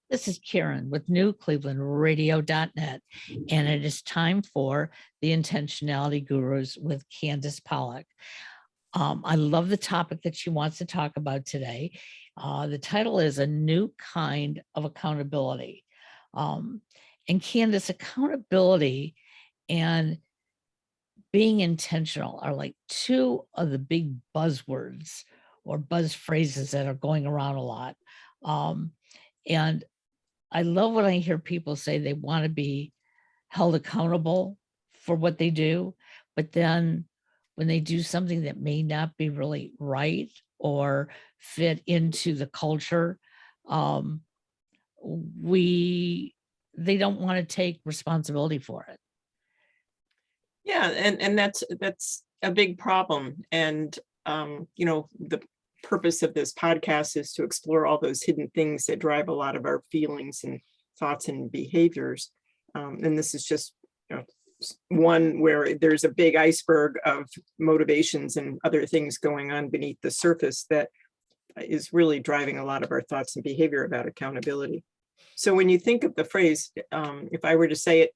This is Karen with NewClevelandRadio.net, and it is time for the Intentionality Gurus with Candace Pollock. I love the topic that she wants to talk about today. The title is A New Kind of Accountability. And Candace, accountability and being intentional are like two of the big buzzwords or buzz phrases that are going around a lot. And I love when I hear people say they want to be held accountable for what they do, but then when they do something that may not be really right or fit into the culture, they don't want to take responsibility for it. Yeah, and that's a big problem. And the purpose of this podcast is to explore all those hidden things that drive a lot of our feelings and thoughts and behaviors. And this is just one where there's a big iceberg of motivations and other things going on beneath the surface that is really driving a lot of our thoughts and behavior about accountability. So when you think of the phrase, if I were to say it,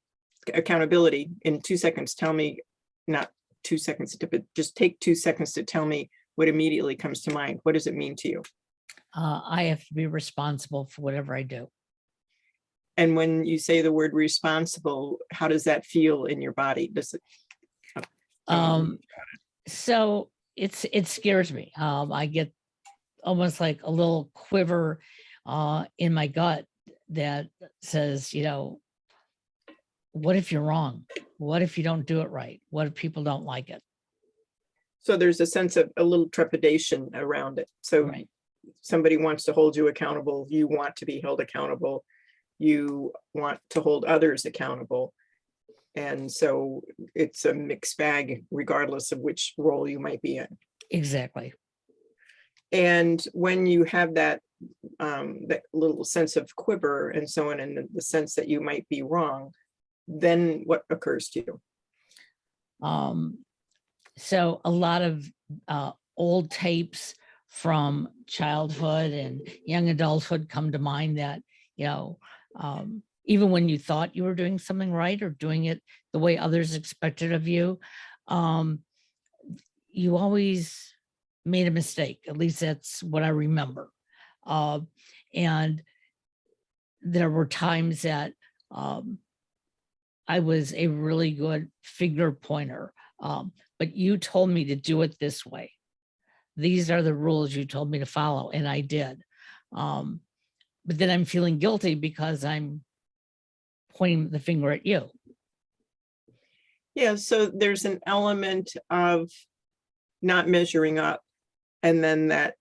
accountability, in 2 seconds, tell me, not 2 seconds, but just take 2 seconds to tell me what immediately comes to mind. What does it mean to you? I have to be responsible for whatever I do. And when you say the word responsible, how does that feel in your body? Does it? So it scares me. I get almost like a little quiver in my gut that says, what if you're wrong? What if you don't do it right? What if people don't like it? So there's a sense of a little trepidation around it. So Right. Somebody wants to hold you accountable. You want to be held accountable. You want to hold others accountable. And so it's a mixed bag, regardless of which role you might be in. Exactly. And when you have that little sense of quiver and so on, and the sense that you might be wrong, then what occurs to you? So a lot of old tapes from childhood and young adulthood come to mind that, even when you thought you were doing something right or doing it the way others expected of you, you always made a mistake. At least that's what I remember. And there were times that I was a really good finger pointer, but you told me to do it this way. These are the rules you told me to follow, and I did. But then I'm feeling guilty because I'm pointing the finger at you. Yeah, so there's an element of not measuring up, and then that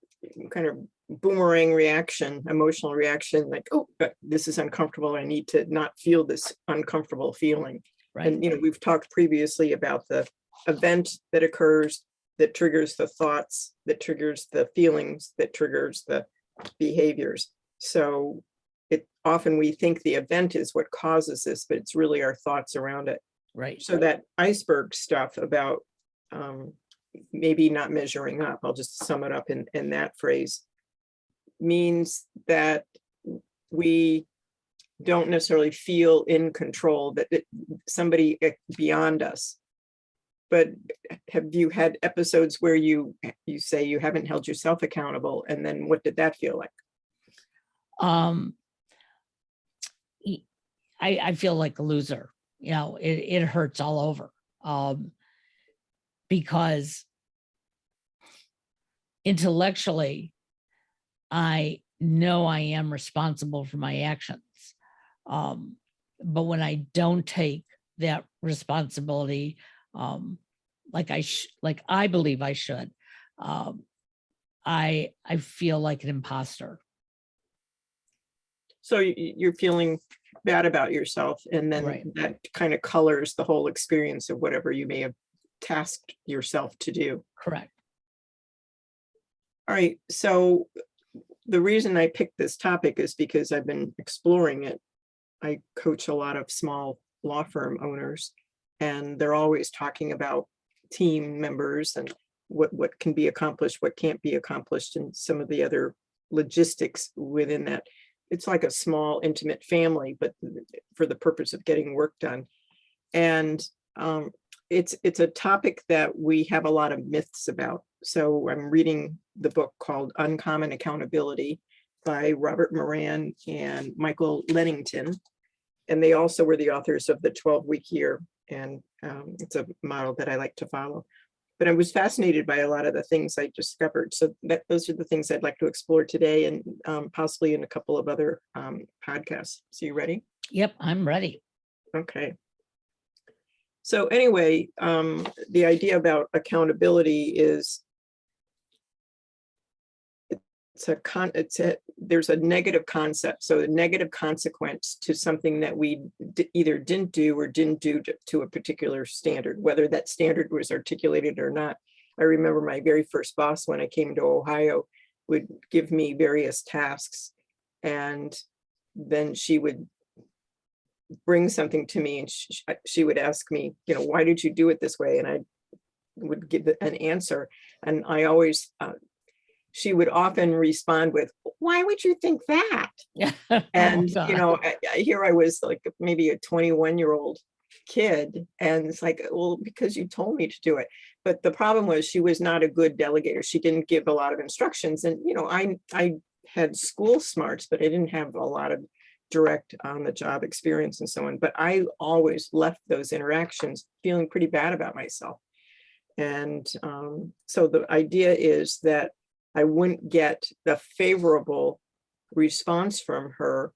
kind of boomerang reaction, emotional reaction, like, oh, this is uncomfortable. I need to not feel this uncomfortable feeling. Right. And we've talked previously about the event that occurs that triggers the thoughts, that triggers the feelings, that triggers the behaviors. So often we think the event is what causes this, but it's really our thoughts around it. Right. So that iceberg stuff about maybe not measuring up, I'll just sum it up in that phrase, means that we don't necessarily feel in control, that somebody beyond us. But have you had episodes where you say you haven't held yourself accountable, and then what did that feel like? I feel like a loser. It hurts all over, because intellectually, I know I am responsible for my actions. But when I don't take that responsibility, like I believe I should, I feel like an imposter. So you're feeling bad about yourself, and then Right. that kind of colors the whole experience of whatever you may have tasked yourself to do. Correct. All right. So the reason I picked this topic is because I've been exploring it. I coach a lot of small law firm owners, and they're always talking about team members and what can be accomplished, what can't be accomplished, and some of the other logistics within that. it's like a small intimate family, but for the purpose of getting work done. And it's a topic that we have a lot of myths about. So I'm reading the book called Uncommon Accountability by Robert Moran and Michael Lennington. And they also were the authors of the 12-week year. And it's a model that I like to follow. But I was fascinated by a lot of the things I discovered. So those are the things I'd like to explore today, and possibly in a couple of other podcasts. So you ready? Yep, I'm ready. Okay. So anyway, the idea about accountability is there's a negative concept, so a negative consequence to something that we either didn't do or didn't do to a particular standard, whether that standard was articulated or not. I remember my very first boss when I came to Ohio would give me various tasks, and then she would bring something to me, and she would ask me, why did you do it this way? And I would give an answer, and I always she would often respond with, why would you think that? And, here I was like maybe a 21-year-old kid. And it's like, well, because you told me to do it. But the problem was she was not a good delegator. She didn't give a lot of instructions. And, I had school smarts, but I didn't have a lot of direct on the job experience and so on. But I always left those interactions feeling pretty bad about myself. And so the idea is that I wouldn't get the favorable response from her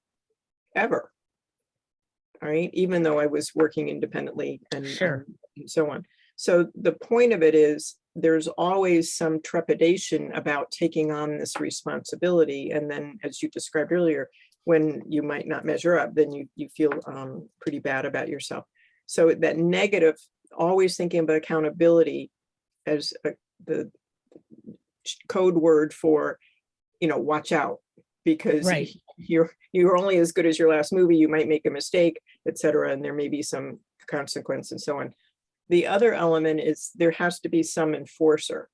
ever, right? Even though I was working independently and so on. So the point of it is there's always some trepidation about taking on this responsibility. And then, as you described earlier, when you might not measure up, then you feel pretty bad about yourself. So that negative, always thinking about accountability as the code word for, watch out, because you're only as good as your last movie. You might make a mistake, etc., and there may be some consequence and so on. The other element is there has to be some enforcer.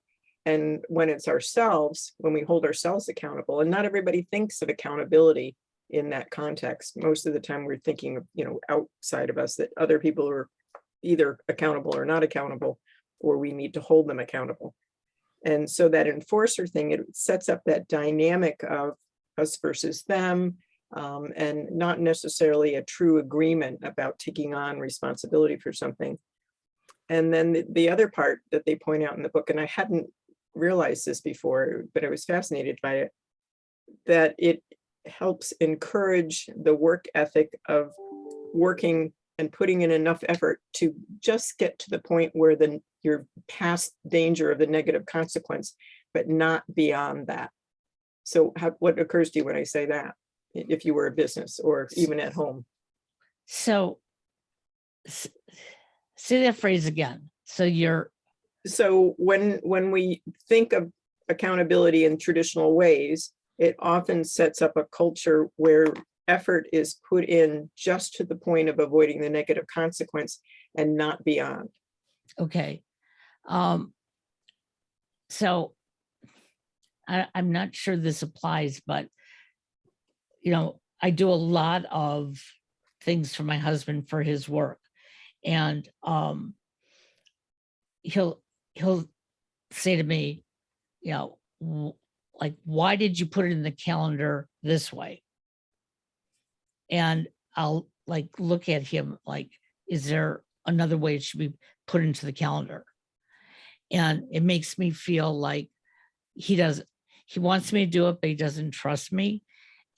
And when it's ourselves, when we hold ourselves accountable, and not everybody thinks of accountability in that context. Most of the time we're thinking of, outside of us, that other people are either accountable or not accountable, or we need to hold them accountable. And so that enforcer thing, it sets up that dynamic of us versus them, and not necessarily a true agreement about taking on responsibility for something. And then the other part that they point out in the book, and I hadn't realized this before, but I was fascinated by it, that it helps encourage the work ethic of working and putting in enough effort to just get to the point where you're past danger of the negative consequence, but not beyond that. So what occurs to you when I say that, if you were a business or even at home? So say that phrase again. So when we think of accountability in traditional ways, it often sets up a culture where effort is put in just to the point of avoiding the negative consequence and not beyond. Okay. So I'm not sure this applies, but, I do a lot of things for my husband for his work. And he'll say to me, like, why did you put it in the calendar this way? And I'll look at him like, is there another way it should be put into the calendar? And it makes me feel like he wants me to do it, but he doesn't trust me.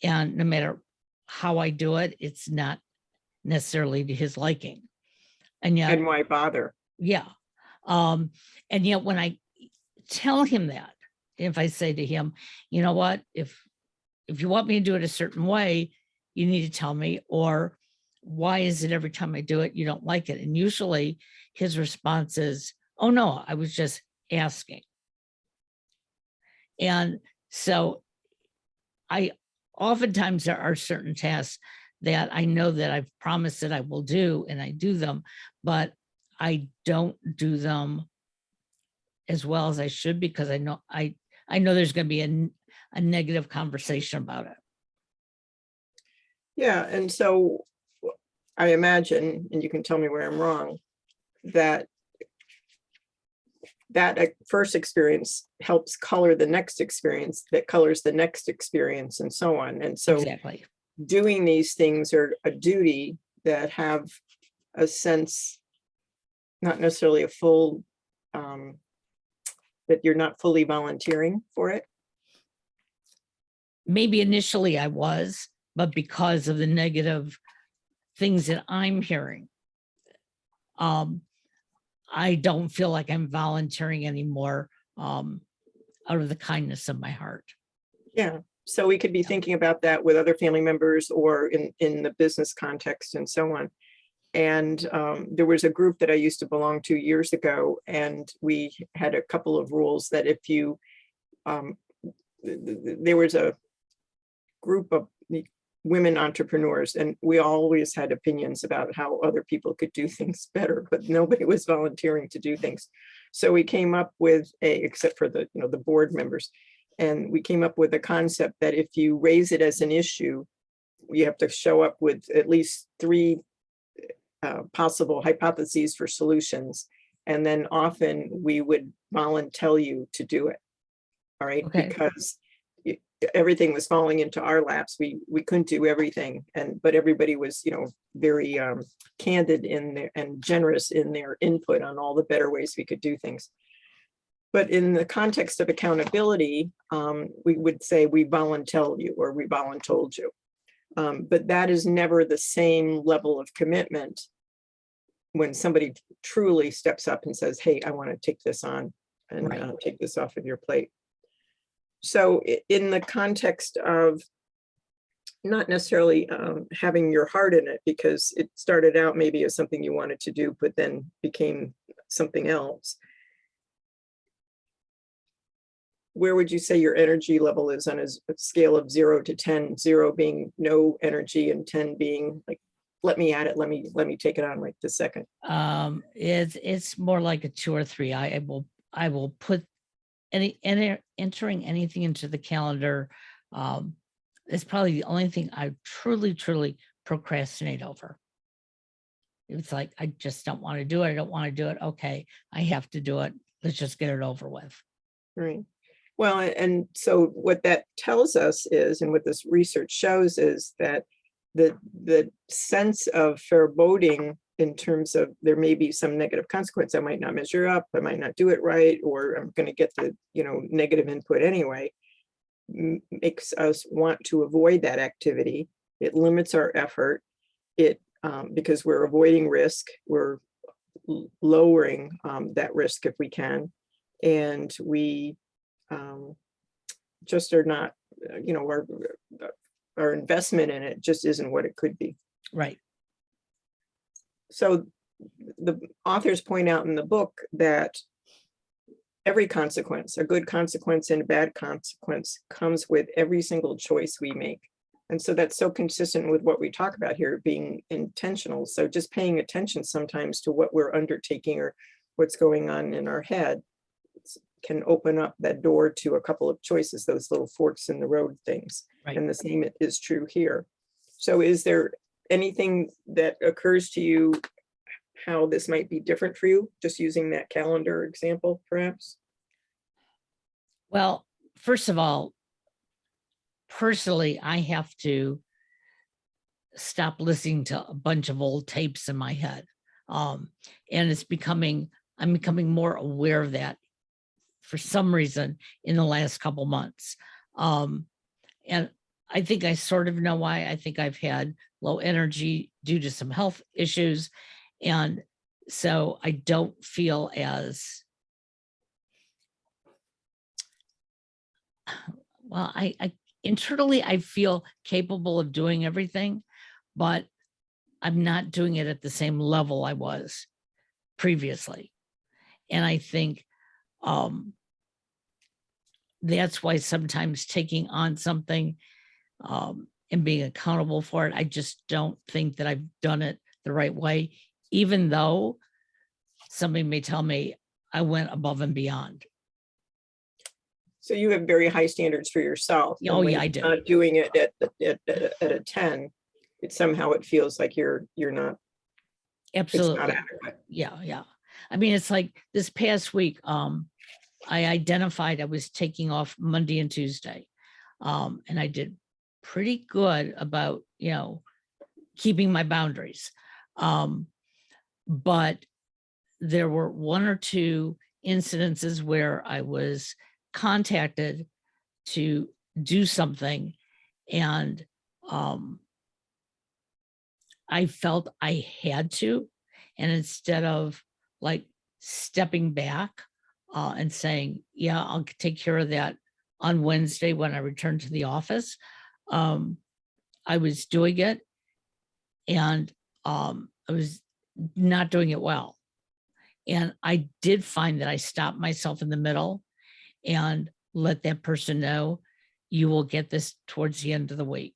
And no matter how I do it, it's not necessarily to his liking. And yet, and why bother? Yeah. And yet when I tell him that, if I say to him, you know what, if you want me to do it a certain way, you need to tell me, or why is it every time I do it, you don't like it? And usually his response is, oh no, I was just asking. And so oftentimes there are certain tasks that I know that I've promised that I will do, and I do them, but I don't do them as well as I should, because I know there's going to be a negative conversation about it. Yeah, and so I imagine, and you can tell me where I'm wrong, that first experience helps color the next experience that colors the next experience and so on. And so Exactly. doing these things are a duty that have a sense, not necessarily a full, that you're not fully volunteering for it. Maybe initially I was, but because of the negative things that I'm hearing, I don't feel like I'm volunteering anymore, out of the kindness of my heart. Yeah. So we could be thinking about that with other family members or in the business context and so on. And there was a group that I used to belong to years ago, and we had a couple of rules that if you, there was a group of women entrepreneurs, and we always had opinions about how other people could do things better, but nobody was volunteering to do things. So we came up with except for the, the board members, and we came up with a concept that if you raise it as an issue, you have to show up with at least 3 possible hypotheses for solutions. And then often we would volunteer you to do it. All right. Okay. Because everything was falling into our laps. We couldn't do everything. But everybody was, very candid in there and generous in their input on all the better ways we could do things. But in the context of accountability, we would say we volunteered you or we voluntold you. But that is never the same level of commitment when somebody truly steps up and says, hey, I want to take this on and Right. take this off of your plate. So in the context of not necessarily having your heart in it, because it started out maybe as something you wanted to do, but then became something else. Where would you say your energy level is on a scale of 0 to 10, 0 being no energy and 10 being like, let me at it, let me take it on right this second? It's more like a 2 or 3. I will put entering anything into the calendar. It's probably the only thing I truly procrastinate over. It's like, I just don't want to do it. I don't want to do it. Okay, I have to do it. Let's just get it over with. Right. Well, and so what that tells us is, and what this research shows is that the sense of foreboding in terms of there may be some negative consequence, I might not measure up, I might not do it right, or I'm going to get the negative input anyway, makes us want to avoid that activity. It limits our effort. It because we're avoiding risk, we're lowering that risk if we can, and we just are not, our investment in it just isn't what it could be. Right. So the authors point out in the book that every consequence, a good consequence and a bad consequence, comes with every single choice we make. And so that's so consistent with what we talk about here, being intentional. So just paying attention sometimes to what we're undertaking or what's going on in our head can open up that door to a couple of choices, those little forks in the road things. Right. And the same is true here. So is there anything that occurs to you how this might be different for you, just using that calendar example, perhaps? Well, first of all, personally, I have to stop listening to a bunch of old tapes in my head. And I'm becoming more aware of that for some reason in the last couple months. And I think I sort of know why. I think I've had low energy due to some health issues. And so I don't feel as, well, I internally, I feel capable of doing everything, but I'm not doing it at the same level I was previously. And I think that's why sometimes taking on something and being accountable for it, I just don't think that I've done it the right way, even though somebody may tell me I went above and beyond. So you have very high standards for yourself. Oh, yeah, I do. Not doing it at a 10, somehow it feels like you're not, it's not Absolutely. adequate. Yeah. I mean, it's like this past week, I identified I was taking off Monday and Tuesday. And I did pretty good about, keeping my boundaries. But there were one or two incidences where I was contacted to do something, and I felt I had to. And instead of like stepping back and saying, yeah, I'll take care of that on Wednesday when I return to the office, I was doing it, and I was not doing it well. And I did find that I stopped myself in the middle and let that person know, you will get this towards the end of the week,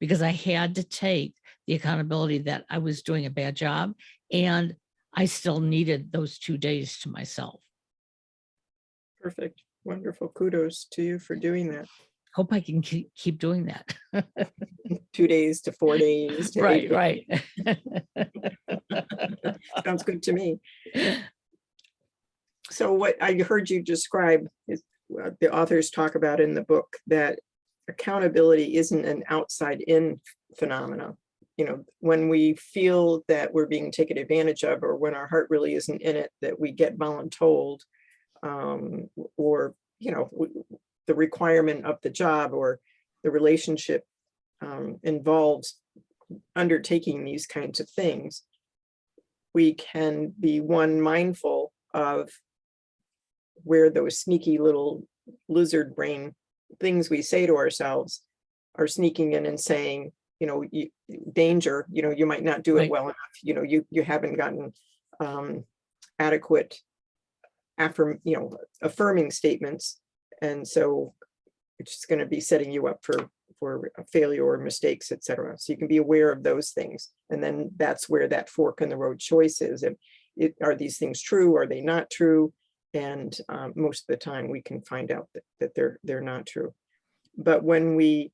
because I had to take the accountability that I was doing a bad job, and I still needed those 2 days to myself. Perfect. Wonderful. Kudos to you for doing that. Hope I can keep doing that. 2 days to 4 days to 8 Right. days. Sounds good to me. So what I heard you describe is what the authors talk about in the book, that accountability isn't an outside in phenomena. When we feel that we're being taken advantage of, or when our heart really isn't in it, that we get voluntold, or the requirement of the job or the relationship involves undertaking these kinds of things, we can be mindful of where those sneaky little lizard brain things we say to ourselves are sneaking in and saying, danger, you might not do it Right. well enough. You haven't gotten adequate affirming statements. And so it's just going to be setting you up for a failure or mistakes, etc. So you can be aware of those things. And then that's where that fork in the road choice is. Are these things true? Are they not true? And most of the time we can find out that they're not true. But when we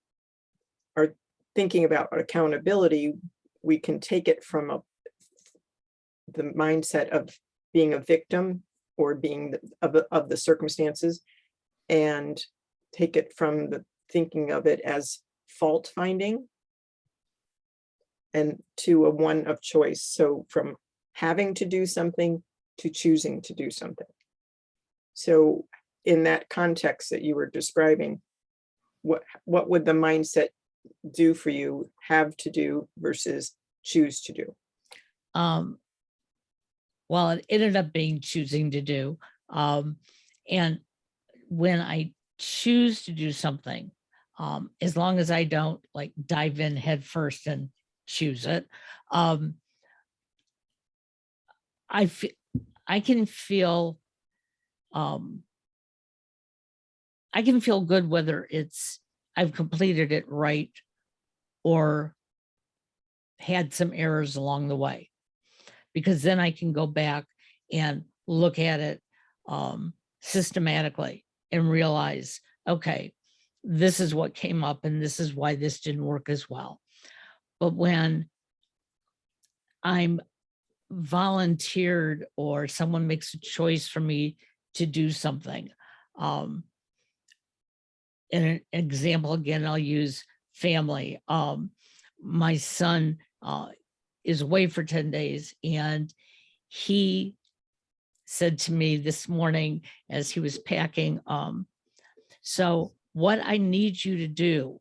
are thinking about accountability, we can take it from the mindset of being a victim or being of the circumstances, and take it from the thinking of it as fault finding, and to a one of choice. So from having to do something to choosing to do something. So in that context that you were describing, what would the mindset do for you, have to do versus choose to do? Well, it ended up being choosing to do. And when I choose to do something, as long as I don't like dive in head first and choose it, I can feel good whether it's I've completed it right or had some errors along the way, because then I can go back and look at it systematically and realize, okay, this is what came up and this is why this didn't work as well. But when I'm volunteered or someone makes a choice for me to do something, and an example again, I'll use family. My son is away for 10 days, and he said to me this morning as he was packing, so what I need you to do,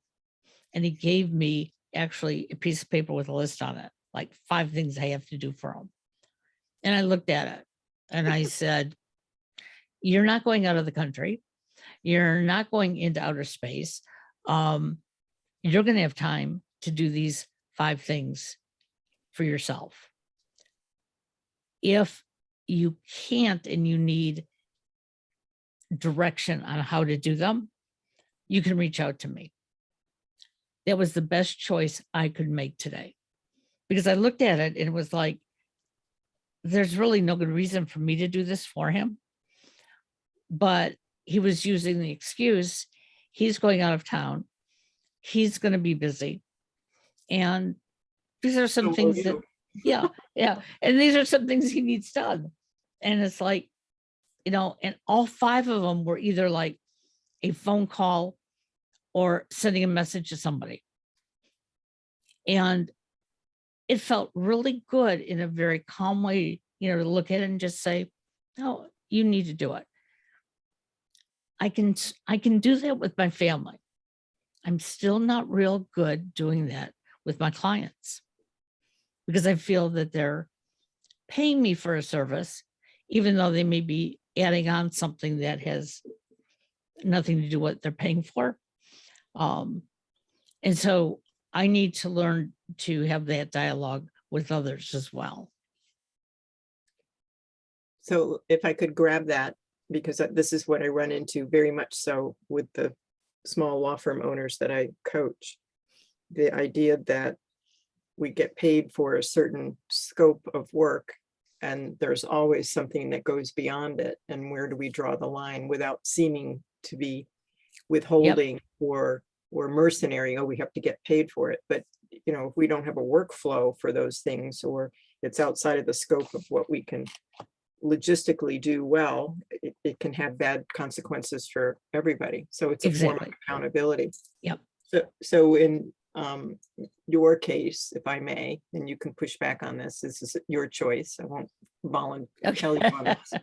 and he gave me actually a piece of paper with a list on it, like 5 things I have to do for him. And I looked at it and I said, you're not going out of the country. You're not going into outer space. You're going to have time to do these 5 things for yourself. If you can't and you need direction on how to do them, you can reach out to me. That was the best choice I could make today, because I looked at it and it was like, there's really no good reason for me to do this for him. But he was using the excuse, he's going out of town, he's going to be busy, and these are some So will things that, you. yeah, yeah. And these are some things he needs done. And it's like, and all 5 of them were either like a phone call or sending a message to somebody. And it felt really good in a very calm way, to look at it and just say, no, you need to do it. I can do that with my family. I'm still not real good doing that with my clients because I feel that they're paying me for a service, even though they may be adding on something that has nothing to do with what they're paying for. And so I need to learn to have that dialogue with others as well. So if I could grab that, because this is what I run into very much so with the small law firm owners that I coach, the idea that we get paid for a certain scope of work and there's always something that goes beyond it. And where do we draw the line without seeming to be withholding or mercenary? Oh, we have to get paid for it. But if we don't have a workflow for those things, or it's outside of the scope of what we can logistically do well, it can have bad consequences for everybody. So it's a form of Exactly. accountability. Yep. So in your case, if I may, and you can push back on this is your choice. I won't tell you on this.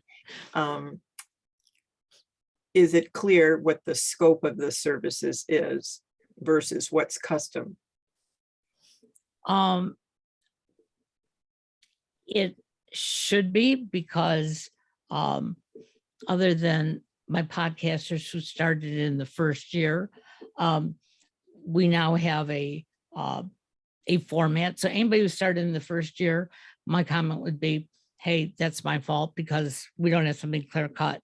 Is it clear what the scope of the services is versus what's custom? It should be, because other than my podcasters who started in the first year, we now have a format. So anybody who started in the first year, my comment would be, hey, that's my fault because we don't have something clear cut.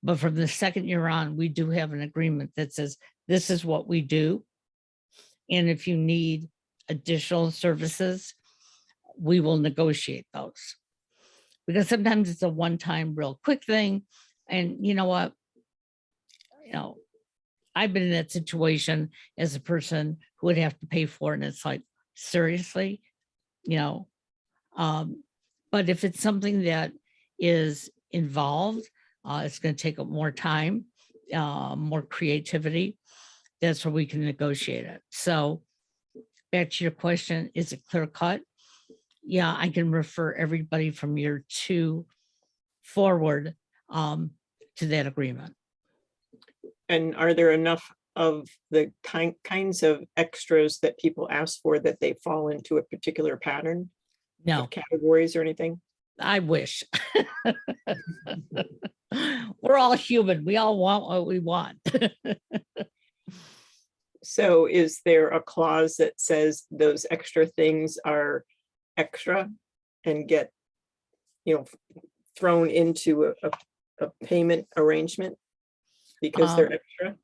But from the second year on, we do have an agreement that says, this is what we do. And if you need additional services, we will negotiate those. Because sometimes it's a one-time real quick thing. And you know what? I've been in that situation as a person who would have to pay for it. And it's like, seriously, but if it's something that is involved, it's going to take up more time, more creativity. That's where we can negotiate it. So back to your question, is it clear cut? Yeah, I can refer everybody from year 2 forward to that agreement. And are there enough of the kinds of extras that people ask for that they fall into a particular pattern? No. Of categories or anything? I wish. We're all human. We all want what we want. So is there a clause that says those extra things are extra and get, thrown into a payment arrangement because they're extra?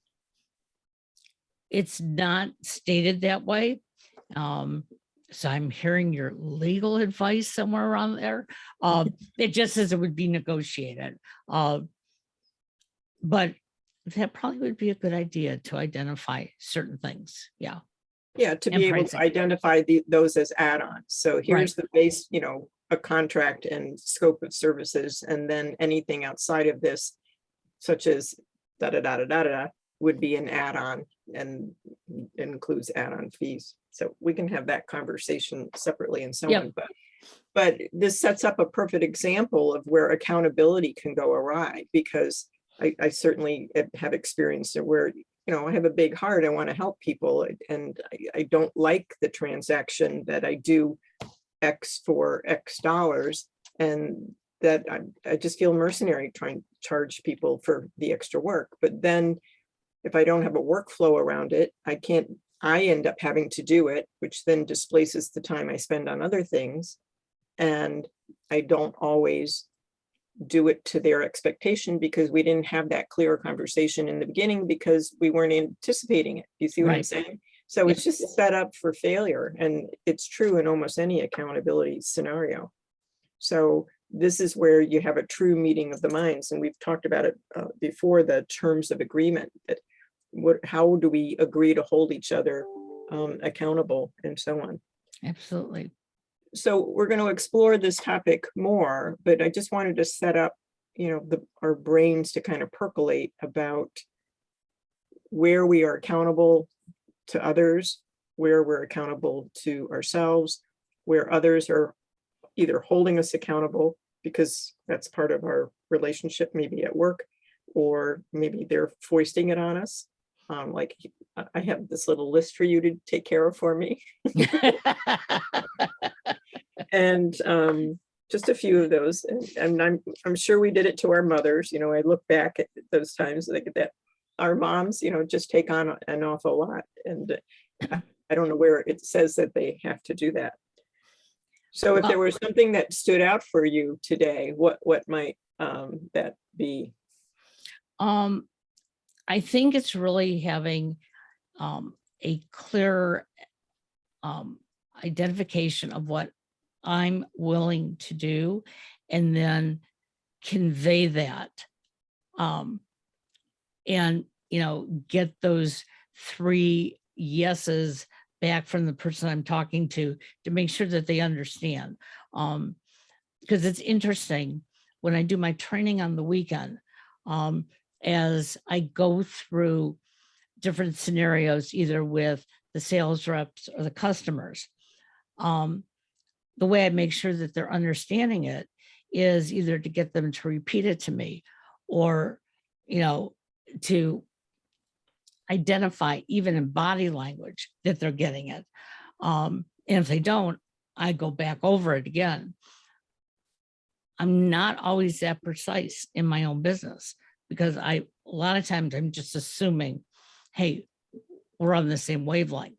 It's not stated that way. So I'm hearing your legal advice somewhere around there. It just says it would be negotiated. But that probably would be a good idea to identify certain things. Yeah. Yeah, to be able to identify those as add-ons. So here's the base, a contract and scope of services, and then anything outside of this, such as would be an add-on and includes add-on fees. So we can have that conversation separately and so on. But this sets up a perfect example of where accountability can go awry, because I certainly have experienced it where, I have a big heart. I want to help people. And I don't like the transaction that I do X for X dollars. And that I just feel mercenary trying to charge people for the extra work. But then if I don't have a workflow around it, I end up having to do it, which then displaces the time I spend on other things. And I don't always do it to their expectation because we didn't have that clear conversation in the beginning because we weren't anticipating it. You see what I'm saying? So it's just set up for failure. And it's true in almost any accountability scenario. So this is where you have a true meeting of the minds. And we've talked about it before, the terms of agreement, that how do we agree to hold each other accountable and so on. Absolutely. So we're going to explore this topic more, but I just wanted to set up, our brains to kind of percolate about where we are accountable to others, where we're accountable to ourselves, where others are either holding us accountable because that's part of our relationship, maybe at work, or maybe they're foisting it on us. Like I have this little list for you to take care of for me. And just a few of those. And I'm sure we did it to our mothers. I look back at those times like that our moms, just take on an awful lot. And I don't know where it says that they have to do that. So if there was something that stood out for you today, what might that be? I think it's really having a clear identification of what I'm willing to do, and then convey that, and get those 3 yeses back from the person I'm talking to make sure that they understand. Because it's interesting when I do my training on the weekend, as I go through different scenarios, either with the sales reps or the customers, the way I make sure that they're understanding it is either to get them to repeat it to me, or, to identify even in body language that they're getting it. And if they don't, I go back over it again. I'm not always that precise in my own business because a lot of times I'm just assuming, hey, we're on the same wavelength.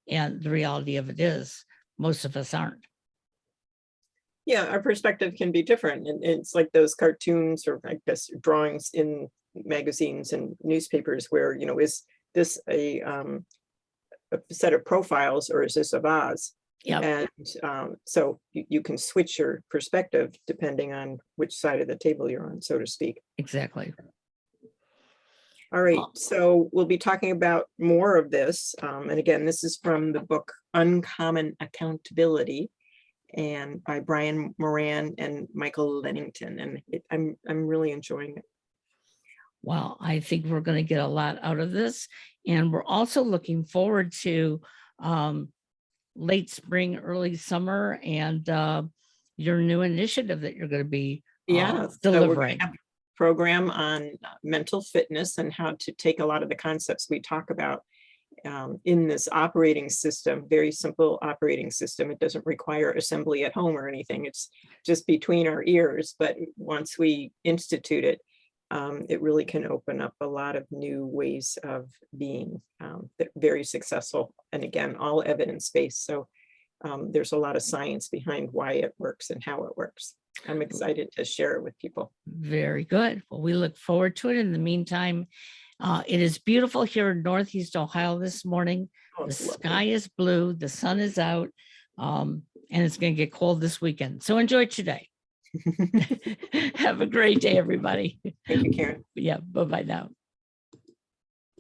And the reality of it is most of us aren't. Yeah, our perspective can be different. And it's like those cartoons or I guess drawings in magazines and newspapers where, is this a set of profiles or is this a vase? Yep. And so you can switch your perspective depending on which side of the table you're on, so to speak. Exactly. All right, so we'll be talking about more of this. And again, this is from the book Uncommon Accountability, and by Brian Moran and Michael Lennington. And I'm really enjoying it. Well, I think we're going to get a lot out of this. And we're also looking forward to late spring, early summer, and your new initiative that you're going to be delivering. So program on mental fitness and how to take a lot of the concepts we talk about in this operating system, very simple operating system. It doesn't require assembly at home or anything. It's just between our ears. But once we institute it, it really can open up a lot of new ways of being very successful. And again, all evidence-based. So there's a lot of science behind why it works and how it works. I'm excited to share it with people. Very good. Well, we look forward to it. In the meantime, it is beautiful here in Northeast Ohio this morning. The sky is blue, the sun is out, and it's going to get cold this weekend. So enjoy today. Have a great day, everybody. Thank you, Karen. Yeah, bye-bye now.